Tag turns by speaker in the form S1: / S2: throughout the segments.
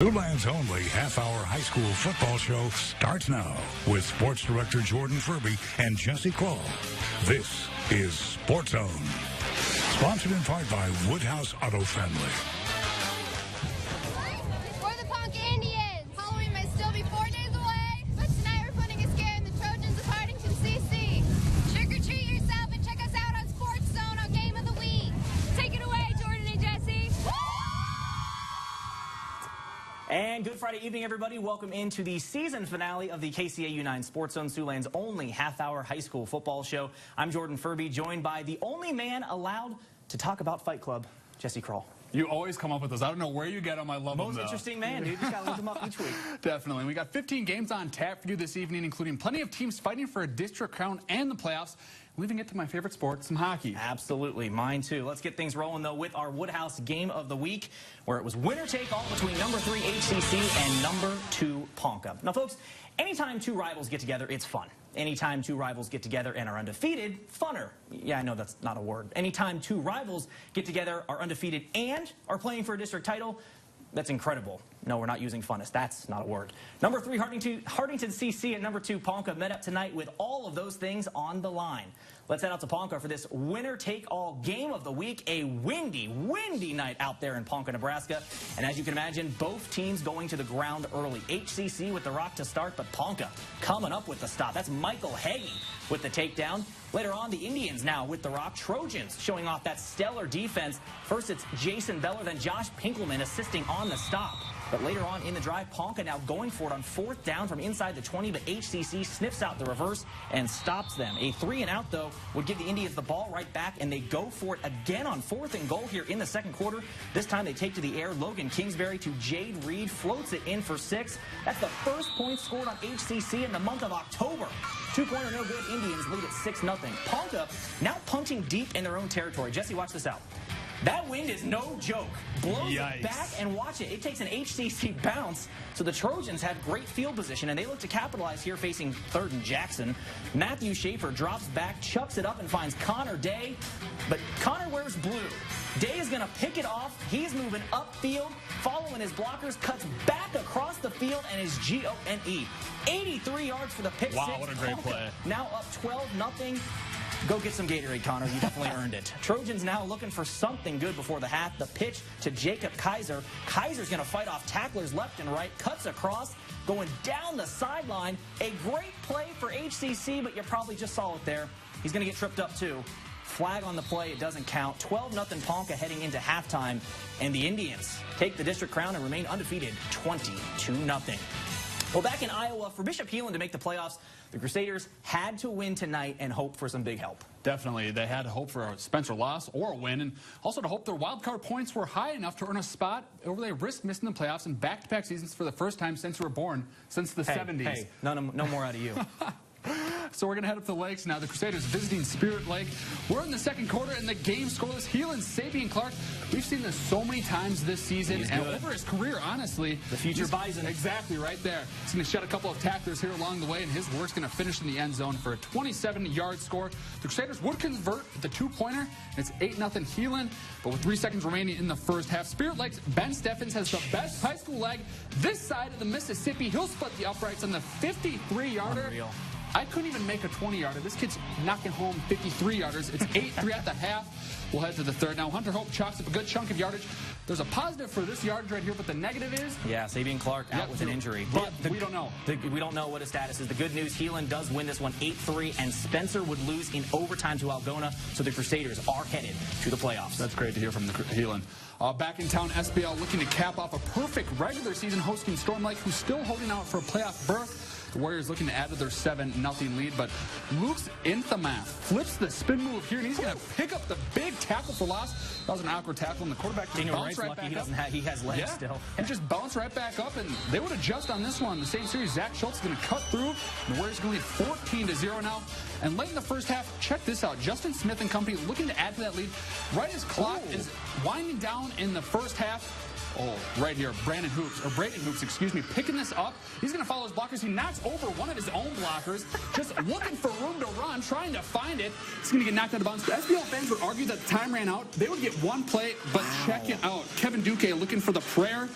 S1: Siouxland's only half-hour high school football show starts now with sports director Jordan Furbee and Jesse Krull. This is SportsZone, sponsored in part by Woodhouse Auto Family.
S2: We're the Punk Indians. Halloween may still be 4 days away, but tonight we're putting a scare in the Trojans of Hardington CC. Trick or treat yourself and check us out on SportsZone on Game of the Week. Take it away, Jordan and Jesse.
S3: And good Friday evening, everybody. Welcome into the season finale of the KCAU 9 SportsZone, Siouxland's only half-hour high school football show. I'm Jordan Furbee, joined by the only man allowed to talk about Fight Club, Jesse Krull.
S4: You always come up with those. I don't know where you get them. I love them,
S3: Most interesting man, dude. You just got to look them up each week.
S4: Definitely. We got 15 games on tap for you this evening, including plenty of teams fighting for a district crown and the playoffs. Leaving it to my favorite sport, some hockey.
S3: Absolutely. Mine, too. Let's get things rolling, though, with our Woodhouse Game of the Week, where it was winner-take-all between number 3 HCC and number 2 Ponca. Now, folks, anytime two rivals get together, it's fun. Anytime two rivals get together and are undefeated, funner. Yeah, I know that's not a word. Anytime two rivals get together, are undefeated, and are playing for a district title, that's incredible. No, we're not using funnest. That's not a word. Number 3, Hardington CC, and number 2, Ponca met up tonight with all of those things on the line. Let's head out to Ponca for this winner-take-all game of the week. A windy, windy night out there in Ponca, Nebraska. And as you can imagine, both teams going to the ground early. HCC with the rock to start, but Ponca coming up with the stop. That's Michael Hagee with the takedown. Later on, the Indians now with the rock. Trojans showing off that stellar defense. First, it's Jason Beller, then Josh Pinkelman assisting on the stop. But later on in the drive, Ponca now going for it on 4th down from inside the 20, but HCC sniffs out the reverse and stops them. A 3-and-out, though, would give the Indians the ball right back, and they go for it again on 4th and goal here in the second quarter. This time they take to the air. Logan Kingsbury to Jade Reed, floats it in for 6. That's the first point scored on HCC in the month of October. Two-pointer no good. Indians lead at 6-0. Ponca now punting deep in their own territory. Jesse, watch this out. That wind is no joke. Blows it back, and watch it. It takes an HCC bounce, so the Trojans have great field position, and they look to capitalize here facing 3rd and Jackson. Matthew Schaefer drops back, chucks it up, and finds Connor Day, but Connor wears blue. Day is going to pick it off. He's moving upfield, following his blockers, cuts back across the field, and is G-O-N-E. 83 yards for the pick.
S4: Wow,
S3: 6.
S4: what a great play.
S3: Now up 12-0. Go get some Gatorade, Connor. You definitely earned it. Trojans now looking for something good before the half. The pitch to Jacob Kaiser. Kaiser's going to fight off tacklers left and right. Cuts across, going down the sideline. A great play for HCC, but you probably just saw it there. He's going to get tripped up, too. Flag on the play. It doesn't count. 12-0 Ponca heading into halftime. And the Indians take the district crown and remain undefeated 22-0. Well, back in Iowa, for Bishop Heelan to make the playoffs, the Crusaders had to win tonight and hope for some big help.
S4: Definitely. They had to hope for a Spencer loss or a win, and also to hope their wild card points were high enough to earn a spot, or they risked missing the playoffs in back-to-back seasons for the first time since we were born, since the 70s.
S3: Hey, no more out of you.
S4: So we're going to head up to the lakes now. The Crusaders visiting Spirit Lake. We're in the second quarter, and the game scoreless. Heelan, Sabian Clark. We've seen this so many times this season, and over his career, honestly.
S3: The future Bison.
S4: Exactly, right there. He's going to shed a couple of tacklers here along the way, and his work's going to finish in the end zone for a 27-yard score. The Crusaders would convert the 2-pointer. It's 8-0 Heelan, but with 3 seconds remaining in the first half, Spirit Lake's Ben Steffens has the best high school leg this side of the Mississippi. He'll split the uprights on the 53-yarder.
S3: Unreal.
S4: I couldn't even make a 20-yarder. This kid's knocking home 53-yarders. It's 8-3 at the half. We'll head to the third. Now, Hunter Hope chalks up a good chunk of yardage. There's a positive for this yardage right here, but the negative is...
S3: Yeah, Sabian Clark out with an injury.
S4: But we don't know.
S3: We don't know what his status is. The good news, Heelan does win this one 8-3, and Spencer would lose in overtime to Algona, so the Crusaders are headed to the playoffs.
S4: That's great to hear from the Heelan. Back in town, SBL looking to cap off a perfect regular season hosting Storm Lake, who's still holding out for a playoff berth. The Warriors looking to add to their 7-0 lead, but Luke's Inthamath flips the spin move here, and he's going to pick up the big tackle for loss. That was an awkward tackle, and the quarterback just bounced right back up.
S3: He has legs still.
S4: He just bounced right back up, and they would adjust on this one. The same series, Zach Schultz is going to cut through. The Warriors going to lead 14-0 now. And late in the first half, check this out. Justin Smith and company looking to add to that lead. Right as clock is winding down in the first half. Oh, right here, Braden Hoops, excuse me, picking this up. He's going to follow his blockers. He knocks over one of his own blockers, just looking for room to run, trying to find it. He's going to get knocked out of bounds. SBL fans would argue that the time ran out. They would get one play, but check it out. Kevin Duque looking for the prayer.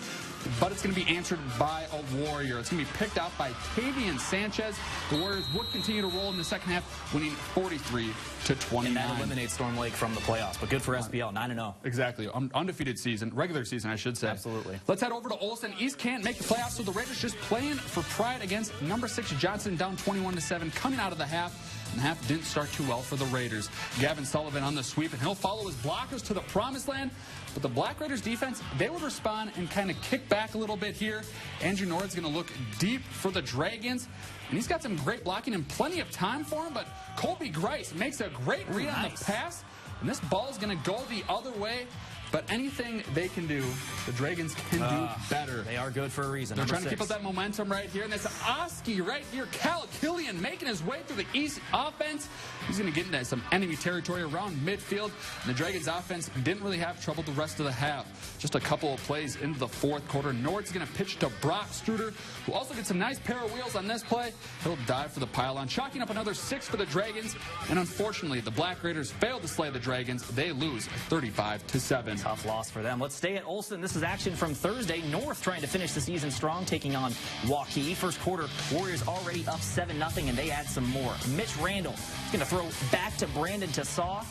S4: but it's going to be answered by a Warrior. It's going to be picked out by Tavian Sanchez. The Warriors would continue to roll in the second half, winning 43-29.
S3: And that eliminates Storm Lake from the playoffs, but good for SPL, 9-0.
S4: Exactly. Undefeated season, regular season, I should say.
S3: Absolutely.
S4: Let's head over to Olson. East can't make the playoffs, so the Raiders just playing for pride against number 6 Johnson, down 21-7, coming out of the half. And the half didn't start too well for the Raiders. Gavin Sullivan on the sweep, and he'll follow his blockers to the promised land. But the Black Raiders defense, they would respond and kind of kick back a little bit here. Andrew Nord's going to look deep for the Dragons. And he's got some great blocking and plenty of time for him. But Colby Grice makes a great read on the pass. And this ball is going to go the other way. But anything they can do, the Dragons can do better.
S3: They are good for a reason.
S4: They're trying to keep up that momentum right here. And that's Oski right here. Cal Killian making his way through the East offense. He's going to get into some enemy territory around midfield. And the Dragons offense didn't really have trouble the rest of the half. Just a couple of plays into the fourth quarter. Nord's going to pitch to Brock Struder, who also gets a nice pair of wheels on this play. He'll dive for the pylon, chalking up another 6 for the Dragons. And unfortunately, the Black Raiders failed to slay the Dragons. They lose 35-7.
S3: Tough loss for them. Let's stay at Olson. This is action from Thursday. North trying to finish the season strong, taking on Waukee. First quarter, Warriors already up 7-0, and they add some more. Mitch Randall is going to throw back to Brandon Tasaw.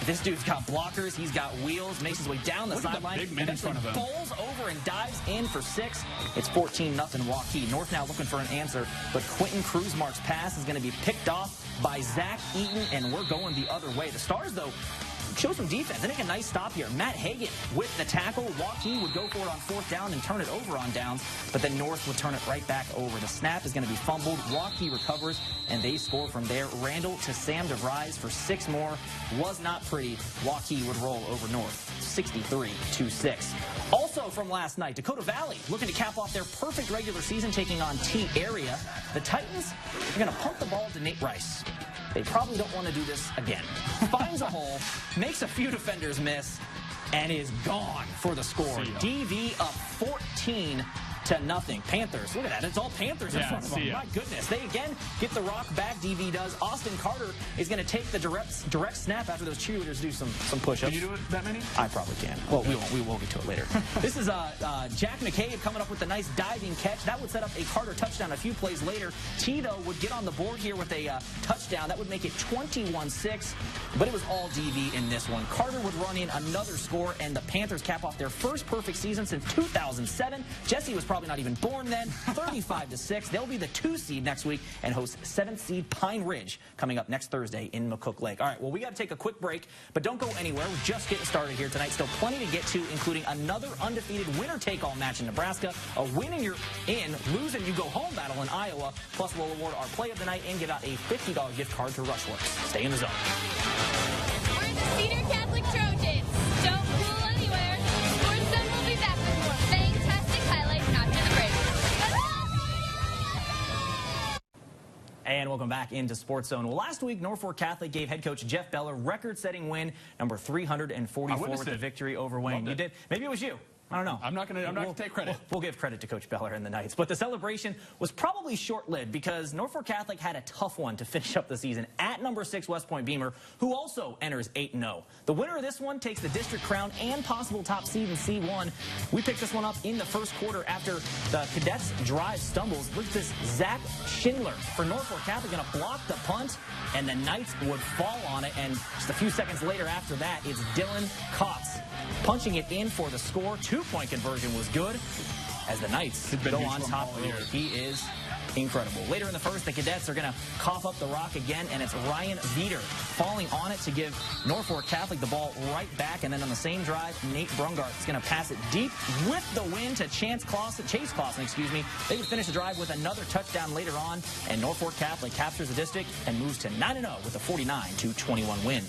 S3: This dude's got blockers. He's got wheels. Makes his way down the sideline.
S4: Big man in front of him.
S3: Bowls over and dives in for 6. It's 14-0 Waukee. North now looking for an answer, but Quentin Kruzmark's pass is going to be picked off by Zach Eaton, and we're going the other way. The Stars, though, show some defense. They make a nice stop here. Matt Hagan with the tackle. Waukee would go for it on 4th down and turn it over on downs, but then North would turn it right back over. The snap is going to be fumbled. Waukee recovers, and they score from there. Randall to Sam DeVries for 6 more. Was not pretty. Waukee would roll over North, 63-6. Also from last night, Dakota Valley looking to cap off their perfect regular season, taking on T-Area. The Titans are going to pump the ball to Nate Rice. They probably don't want to do this again. Finds a hole, makes a few defenders miss, and is gone for the score. DV up 14-0. Panthers, look at that. It's all Panthers in front of them. My goodness. They again get the rock back. DV does. Austin Carter is going to take the direct snap after those cheerleaders do some push-ups.
S4: Can you do it that many?
S3: I probably can. Well, we won't. We will get to it later. This is Jack McCabe coming up with a nice diving catch. That would set up a Carter touchdown a few plays later. T, though, would get on the board here with a touchdown. That would make it 21-6, but it was all DV in this one. Carter would run in another score, and the Panthers cap off their first perfect season since 2007. Jesse was probably not even born then. 35-6. They'll be the 2 seed next week and host 7th seed Pine Ridge coming up next Thursday in McCook Lake. All right, well, we got to take a quick break, but don't go anywhere. We're just getting started here tonight. Still plenty to get to, including another undefeated winner-take-all match in Nebraska, a win and you're in, lose and you go home battle in Iowa. Plus, we'll award our play of the night and give out a $50 gift card to Rushworks. Stay in the zone.
S2: We're the Cedar Catholic Trojans. Don't cool anywhere. SportsZone will be back with more fantastic highlights after the break.
S3: And welcome back into SportsZone. Well, last week, Norfolk Catholic gave head coach Jeff Beller record-setting win number 344 with the victory over Wayne. You did. Maybe it was you. I don't know.
S4: I'm not going to take credit.
S3: We'll give credit to Coach Beller and the Knights. But the celebration was probably short-lived because Norfolk Catholic had a tough one to finish up the season at number 6 West Point Beamer, who also enters 8-0. The winner of this one takes the district crown and possible top seed in C1. We picked this one up in the first quarter after the Cadets' drive stumbles. Look at this. Zach Schindler for Norfolk Catholic going to block the punt, and the Knights would fall on it. And just a few seconds later after that, it's Dylan Kotz punching it in for the score. 2-point conversion was good as the Knights go on top here. He is incredible. Later in the first, the Cadets are going to cough up the rock again, and it's Ryan Veeder falling on it to give Norfolk Catholic the ball right back. And then on the same drive, Nate Brungart is going to pass it deep with the win to Chase Clausen. They would finish the drive with another touchdown later on, and Norfolk Catholic captures the district and moves to 9-0 with a 49-21 win.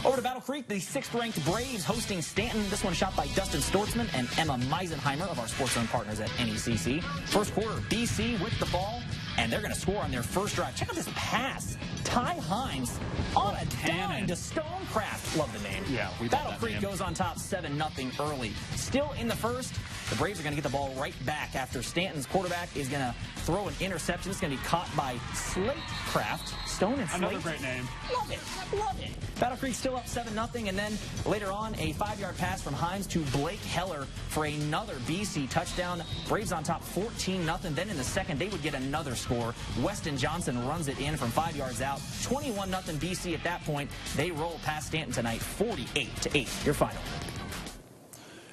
S3: Over to Battle Creek, the 6th-ranked Braves hosting Stanton. This one shot by Dustin Stortzman and Emma Meisenheimer of our SportsZone partners at NECC. First quarter, BC with the ball, and they're going to score on their first drive. Check out this pass Ty Hines on a dime to Stonecraft. Love the name.
S4: Yeah, we love
S3: Battle
S4: that
S3: Creek
S4: name.
S3: goes on top 7-0 early. Still in the first, the Braves are going to get the ball right back after Stanton's quarterback is going to throw an interception. It's going to be caught by Slatecraft. Stone and Slate.
S4: Another great name.
S3: Love it. Love it. Battle Creek still up 7-0, and then later on, a 5-yard pass from Hines to Blake Heller for another BC touchdown. Braves on top 14-0. Then in the second, they would get another score. Weston Johnson runs it in from 5 yards out. 21-0 BC at that point. They roll past Stanton tonight, 48-8. Your final.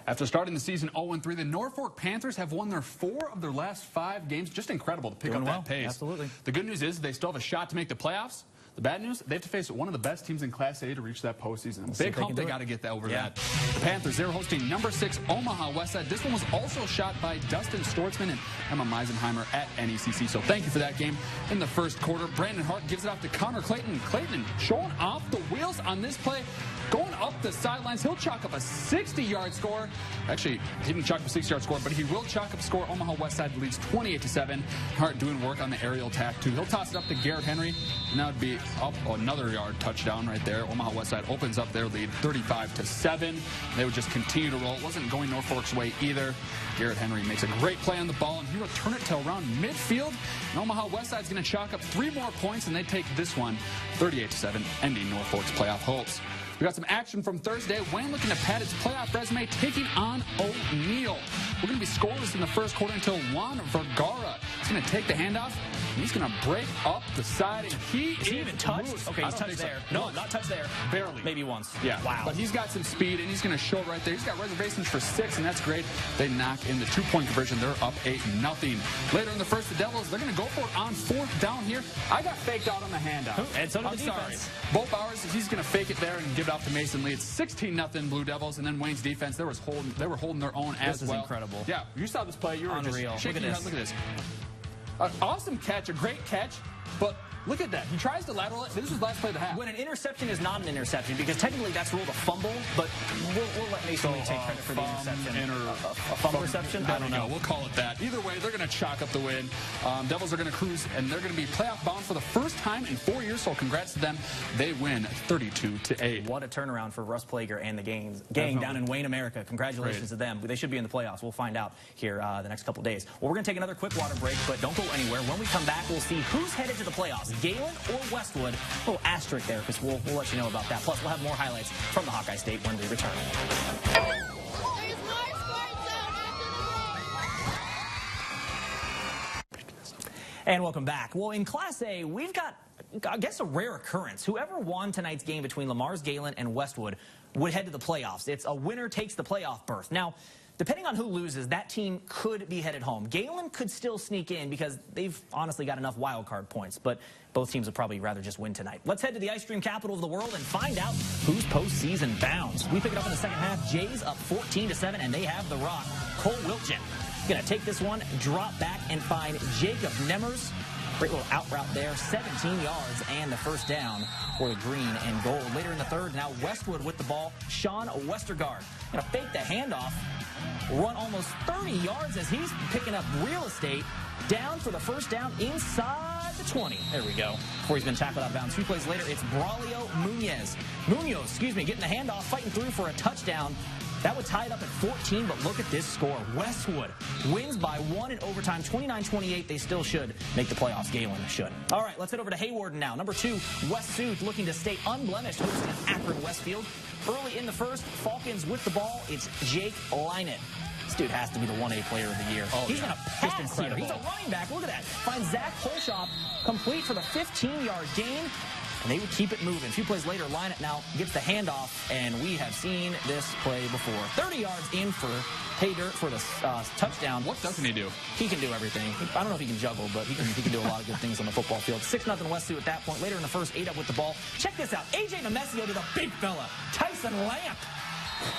S4: After starting the season 0-3, the Norfolk Panthers have won their 4 of their last 5 games. Just incredible to pick up that pace.
S3: Absolutely.
S4: The good news is they still have a shot to make the playoffs. The bad news, they have to face one of the best teams in Class A to reach that postseason. Big hump, they got to get that over that. The Panthers, they're hosting number 6 Omaha Westside. This one was also shot by Dustin Stortzman and Emma Meisenheimer at NECC. So thank you for that game. In the first quarter, Brandon Hart gives it off to Connor Clayton. Clayton showing off the wheels on this play. Going up the sidelines, he'll chalk up a 60-yard score. Actually, he didn't chalk up a 60-yard score, but he will chalk up a score. Omaha Westside leads 28-7. Hart doing work on the aerial attack, too. He'll toss it up to Garrett Henry, and that would be up another yard touchdown right there. Omaha Westside opens up their lead 35-7. They would just continue to roll. It wasn't going Norfolk's way either. Garrett Henry makes a great play on the ball, and he will turn it to around midfield. And Omaha Westside's going to chalk up 3 more points, and they take this one 38-7, ending Norfolk's playoff hopes. We got some action from Thursday. Wayne looking to pad its playoff resume, taking on O'Neill. We're going to be scoreless in the first quarter until Juan Vergara is going to take the handoff. And he's going to break up the side, and is he
S3: even touched?
S4: Loose.
S3: Okay, he's touched there. No, not touched there.
S4: Barely.
S3: Maybe once.
S4: Yeah.
S3: Wow.
S4: But he's got some speed, and he's going to show it right there. He's got reservations for 6, and that's great. They knock in the 2-point conversion. They're up 8-0. Later in the first, the Devils, they're going to go for it on 4th down here. I got faked out on the handoff.
S3: And so did
S4: I'm
S3: the
S4: sorry.
S3: defense.
S4: Bo Bowers, he's going to fake it there and give it off to Mason Lee. It's 16-0 Blue Devils, and then Wayne's defense, they were holding their own as well.
S3: This is incredible.
S4: Yeah, you saw this play. You were
S3: Unreal.
S4: just shaking
S3: Look
S4: your
S3: at
S4: head. Look at this. An awesome catch, a great catch, but look at that. He tries to lateral it. This is his last play of the half.
S3: When an interception is not an interception, because technically that's ruled a fumble, but we'll let Mason Lee take credit for the interception. A fumble reception? I don't know.
S4: We'll call it that. Either way, they're going to chalk up the win. Devils are going to cruise, and they're going to be playoff bound for the first time in 4 years, so congrats to them. They win 32-8.
S3: What a turnaround for Russ Plager and the gang down in Wayne, America. Congratulations to them. They should be in the playoffs. We'll find out here the next couple days. Well, we're going to take another quick water break, but don't go anywhere. When we come back, we'll see who's headed to the playoffs, Galen or Westwood. A little asterisk there, because we'll let you know about that. Plus, we'll have more highlights from the Hawkeye State when we return.
S2: There's more SportsZone after the break.
S3: And welcome back. Well, in Class A, we've got, I guess, a rare occurrence. Whoever won tonight's game between Lamar's Galen and Westwood would head to the playoffs. It's a winner takes the playoff berth. Now, depending on who loses, that team could be headed home. Galen could still sneak in because they've honestly got enough wild card points, but both teams would probably rather just win tonight. Let's head to the ice cream capital of the world and find out who's postseason bounds. We pick it up in the second half. Jays up 14-7, and they have the rock. Cole Wiltgen going to take this one, drop back, and find Jacob Nemmers. Great little out route there, 17 yards and the first down for the green and gold. Later in the third, now Westwood with the ball. Sean Westergaard going to fake the handoff, run almost 30 yards as he's picking up real estate. Down for the first down inside the 20. There we go. Before he's been tackled out of bounds. 2 plays later, it's Braulio Munoz, getting the handoff, fighting through for a touchdown. That would tie it up at 14, but look at this score. Westwood wins by 1 in overtime, 29-28. They still should make the playoffs. Galen should. All right, let's head over to Hayward now. Number 2, West Sioux looking to stay unblemished, hosting Akron Westfield. Early in the first, Falcons with the ball. It's Jake Lynett. This dude has to be the 1A player of the year. Oh, he's going to pass here. He's a running back. Look at that. Finds Zach Holshoff complete for the 15-yard gain. And they would keep it moving. 2 plays later, Lynett now gets the handoff, and we have seen this play before. 30 yards in for pay dirt for the touchdown.
S4: What doesn't he do?
S3: He can do everything. I don't know if he can juggle, but he can do a lot of good things on the football field. 6-0 West Sioux at that point. Later in the first, 8 up with the ball. Check this out. A.J. Nemesio to the big fella, Tyson Lamp.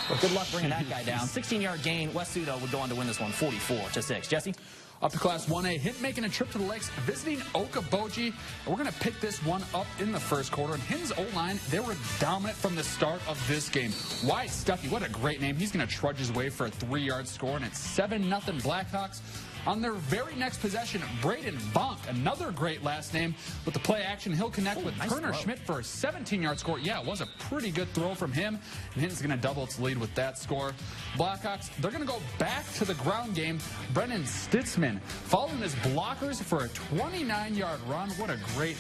S3: Well, good luck bringing that guy down. 16-yard gain. West Sioux would go on to win this one 44-6. Jesse?
S4: Up to Class 1A, Hint making a trip to the Lakes, visiting Okoboji. We're going to pick this one up in the first quarter. And Hint's O-line, they were dominant from the start of this game. Wyatt Stuckey, what a great name. He's going to trudge his way for a 3-yard score, and it's 7-0 Blackhawks. On their very next possession, Braden Bunk, another great last name, with the play action. He'll connect with
S3: nice
S4: Turner
S3: throw.
S4: Schmidt for a 17-yard score. Yeah, it was a pretty good throw from him, and Hinton's going to double its lead with that score. Blackhawks, they're going to go back to the ground game. Brennan Stitzman following his blockers for a 29-yard run. What a great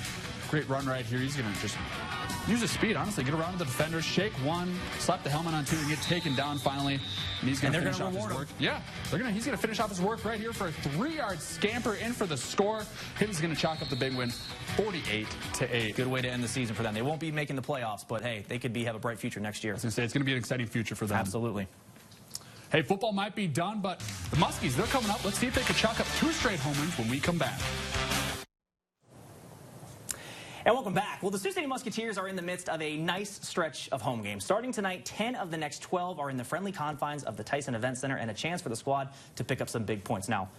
S4: run right here. He's going to just use his speed, honestly, get around to the defenders, shake one, slap the helmet on two, and get taken down finally. And he's going to finish off his work. Yeah, he's going to finish off his work right here for a 3-yard scamper in for the score. Hinton's going to chalk up the big win, 48-8.
S3: Good way to end the season for them. They won't be making the playoffs, but hey, they could have a bright future next year.
S4: I was going to say, it's going to be an exciting future for them.
S3: Absolutely.
S4: Hey, football might be done, but the Muskies, they're coming up. Let's see if they can chalk up 2 straight home wins when we come back.
S3: And welcome back. Well, the Sioux City Musketeers are in the midst of a nice stretch of home games. Starting tonight, 10 of the next 12 are in the friendly confines of the Tyson Event Center, and a chance for the squad to pick up some big points. Now,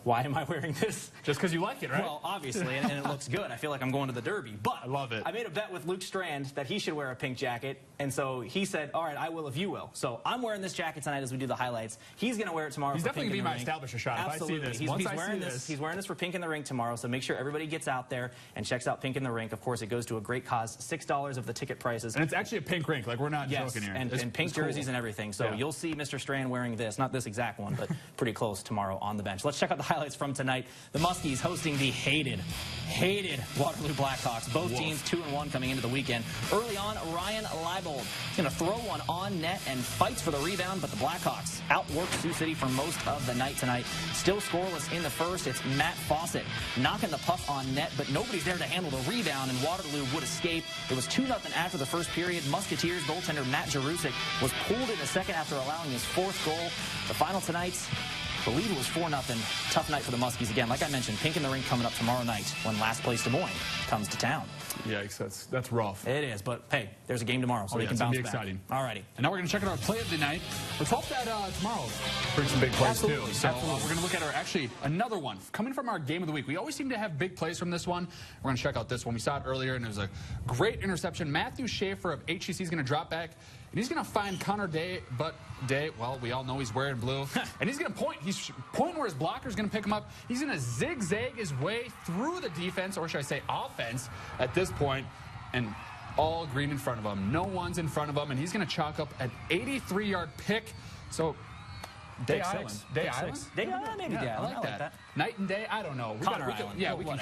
S3: why am I wearing this?
S4: Just because you like it, right?
S3: Well, obviously, and it looks good. I feel like I'm going to the Derby. But
S4: I love it.
S3: I made a bet with Luke Strand that he should wear a pink jacket, and so he said, all right, I will if you will. So I'm wearing this jacket tonight as we do the highlights. He's going to wear it tomorrow.
S4: He's
S3: for
S4: definitely
S3: Pink
S4: going
S3: in
S4: to
S3: the
S4: be my
S3: Ring.
S4: establisher shot.
S3: Absolutely.
S4: If I see this.
S3: He's wearing this for Pink in the Ring tomorrow, so make sure everybody gets out there and checks out Pink in the Rink. Of course, it goes to a great cause, $6 of the ticket prices.
S4: And it's actually a pink rink, like we're not
S3: yes,
S4: joking here.
S3: And pink jerseys and everything. So you'll see Mr. Strand wearing this, not this exact one, but pretty close tomorrow on the bench. Let's check out the highlights from tonight. The Muskies hosting the hated Waterloo Blackhawks. Both teams 2-1 coming into the weekend. Early on, Ryan Leibold is going to throw one on net and fights for the rebound, but the Blackhawks outworked Sioux City for most of the night tonight. Still scoreless in the first. It's Matt Fawcett knocking the puck on net, but nobody's there to handle the rebound, and Waterloo would escape. It was 2-0 after the first period. Musketeers goaltender Matt Jarusik was pulled in the second after allowing his 4th goal. The final tonight, I believe it was 4-0. Tough night for the Muskies. Again, like I mentioned, Pink in the Ring coming up tomorrow night when last place Des Moines comes to town.
S4: Yikes, that's rough.
S3: It is, but hey, there's a game tomorrow, so we can bounce back.
S4: Exciting.
S3: All righty.
S4: And now we're going to check out our play of the night. Let's hope that tomorrow brings some big plays too. So we're going to look at another one coming from our game of the week. We always seem to have big plays from this one. We're going to check out this one. We saw it earlier, and it was a great interception. Matthew Schaefer of HCC is going to drop back, and he's going to find Connor Day, well, we all know he's wearing blue, and he's going to point. He's pointing where his blocker is going to pick him up. He's going to zigzag his way through the defense, or should I say offense, at this point, and all green in front of him. No one's in front of him, and he's going to chalk up an 83-yard pick. So, Day Island.
S3: Maybe Day Island.
S4: I like that. Night and day, I don't know. We
S3: Connor
S4: can,
S3: Island.
S4: yeah, we can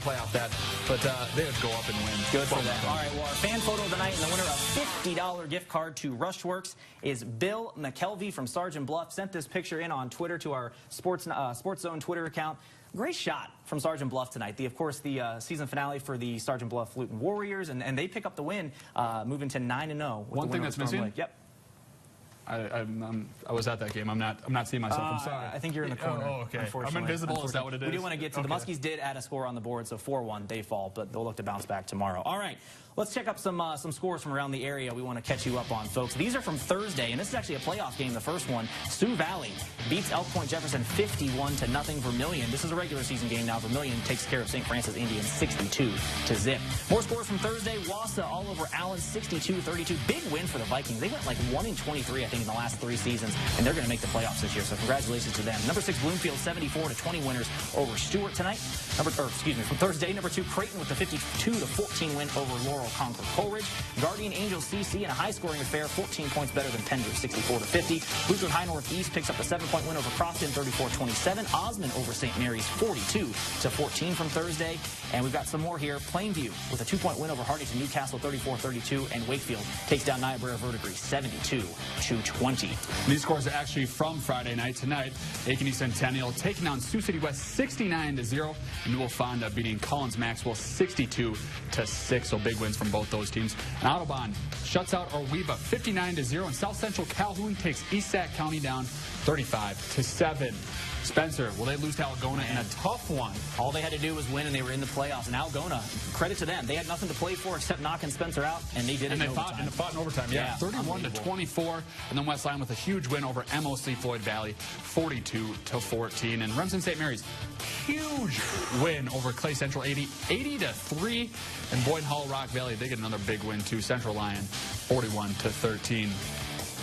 S4: play off that. But they would go up and win.
S3: Good for them. All right, well, our fan photo of the night and the winner of a $50 gift card to Rushworks is Bill McKelvey from Sergeant Bluff. Sent this picture in on Twitter to our SportsZone Twitter account. Great shot from Sergeant Bluff tonight. Of course, the season finale for the Sergeant Bluff Luton Warriors, and they pick up the win, moving to 9-0.
S4: One thing that's missing?
S3: Yep.
S4: I was at that game. I'm not seeing myself. I'm sorry.
S3: I think you're in the corner.
S4: Oh, okay. I'm invisible. Is that what it is?
S3: We do want to get to the Muskies did add a score on the board, so 4-1 they fall, but they'll look to bounce back tomorrow. All right. Let's check up some scores from around the area we want to catch you up on, folks. These are from Thursday, and this is actually a playoff game, the first one. Sioux Valley beats Elk Point Jefferson 51-0. Vermilion. This is a regular season game now. Vermilion takes care of St. Francis Indians 62-0. More scores from Thursday. Wassa all over Allen 62-32. Big win for the Vikings. They went like 1-23, I think, in the last 3 seasons, and they're going to make the playoffs this year, so congratulations to them. Number 6, Bloomfield 74-20 winners over Stewart tonight. From Thursday, number 2, Creighton with the 52-14 win over Laurel Concord Coleridge. Guardian Angels CC in a high-scoring affair, 14 points better than Pender, 64-50. Lutheran High Northeast picks up a 7-point win over Crofton, 34-27. Osmond over St. Mary's, 42-14 from Thursday. And we've got some more here. Plainview with a 2-point win over Hartington Newcastle, 34-32. And Wakefield takes down Niobrara Verdigris, 72-20.
S4: These scores are actually from Friday night. Tonight, Ankeny Centennial taking down Sioux City West 69-0. And Newell Fonda beating Collins Maxwell 62-6. So big wins from both those teams. And Audubon shuts out Orweva 59-0. And South Central Calhoun takes East Sac County down 35-7. Spencer, will they lose to Algona in a tough one?
S3: All they had to do was win, and they were in the playoffs. And Algona, credit to them, they had nothing to play for except knocking Spencer out, and they did it in overtime.
S4: And they fought in overtime, yeah. 31-24. And then Westline with a huge win over MOC Floyd Valley, 42-14. And Remsen St. Mary's, huge win over Clay Central 80-3. And Boyden Hall Rock Valley, they get another big win too. Central Lyon, 41-13.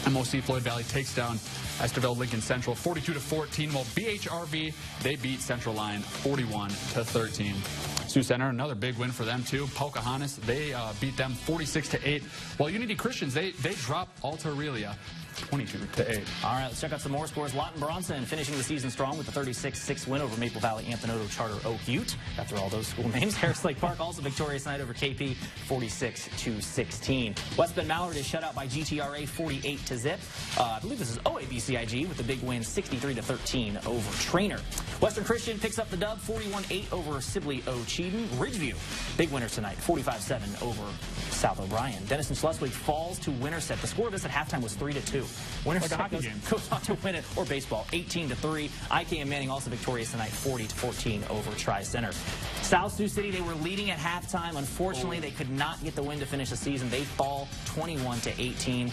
S4: MOC Floyd Valley takes down Estherville Lincoln Central 42-14, while BHRV, they beat Central Line 41-13. Sioux Center, another big win for them too. Pocahontas, they beat them 46-8. While Unity Christians, they dropped Alta Aurelia 22-8.
S3: All right, let's check out some more scores. Lawton Bronson finishing the season strong with a 36-6 win over Maple Valley Anthony Charter Oak Ute. Got through all those school names. Harris Lake Park also victorious tonight over KP 46-16. West Bend Mallard is shut out by GTRA 48-0. I believe this is OABCIG with the big win 63-13 over Trainer. Western Christian picks up the dub 41-8 over Sibley O'Cheeden. Ridgeview, big winners tonight, 45-7 over South O'Brien. Denison Schleswig falls to Winterset. The score of this at halftime was 3-2. Winterset
S4: like
S3: goes on to win it, or baseball, 18-3. IKM Manning also victorious tonight, 40-14 over Tri-Center. South Sioux City, they were leading at halftime. Unfortunately, they could not get the win to finish the season. They fall 21-18.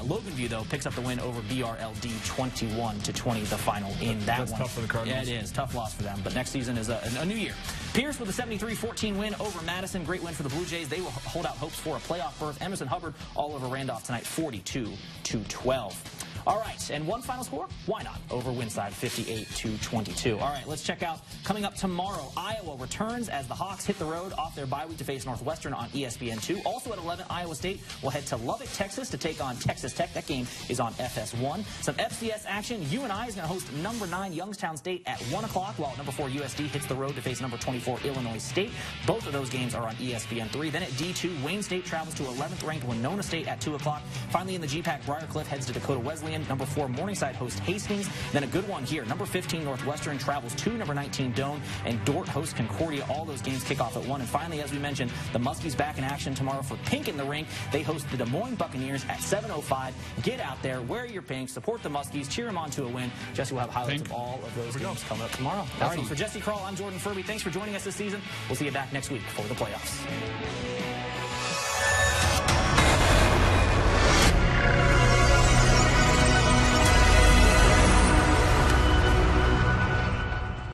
S3: Loganview, though, picks up the win over BRLD 21-20, the final in that
S4: That's
S3: one.
S4: tough for the Cardinals.
S3: Yeah, it is. Tough loss for them. But next season is a new year. Pierce with a 73-14 win over Madison. Great win for the Blue Jays. They will hold out hopes for a playoff berth. Emerson Hubbard all over Randolph tonight, 42-12. All right, and one final score? Why not? Over Winside, 58-22. All right, let's check out coming up tomorrow. Iowa returns as the Hawks hit the road off their bye week to face Northwestern on ESPN2. Also at 11, Iowa State will head to Lubbock, Texas to take on Texas Tech. That game is on FS1. Some FCS action. UNI is going to host number 9 Youngstown State at 1 o'clock, while number 4 USD hits the road to face number 24 Illinois State. Both of those games are on ESPN3. Then at D2, Wayne State travels to 11th ranked Winona State at 2 o'clock. Finally in the GPAC, Briarcliff heads to Dakota Wesleyan. Number 4 Morningside hosts Hastings. Then a good one here. Number 15 Northwestern travels to number 19 Doane, and Dort hosts Concordia. All those games kick off at 1. And finally, as we mentioned, the Muskies back in action tomorrow for Pink in the Rink. They host the Des Moines Buccaneers at 7:05. Get out there, wear your pink, support the Muskies, cheer them on to a win. Jesse will have highlights of all of those games coming up tomorrow. All right, for Jesse Krull, I'm Jordan Furbee. Thanks for joining us this season. We'll see you back next week for the playoffs.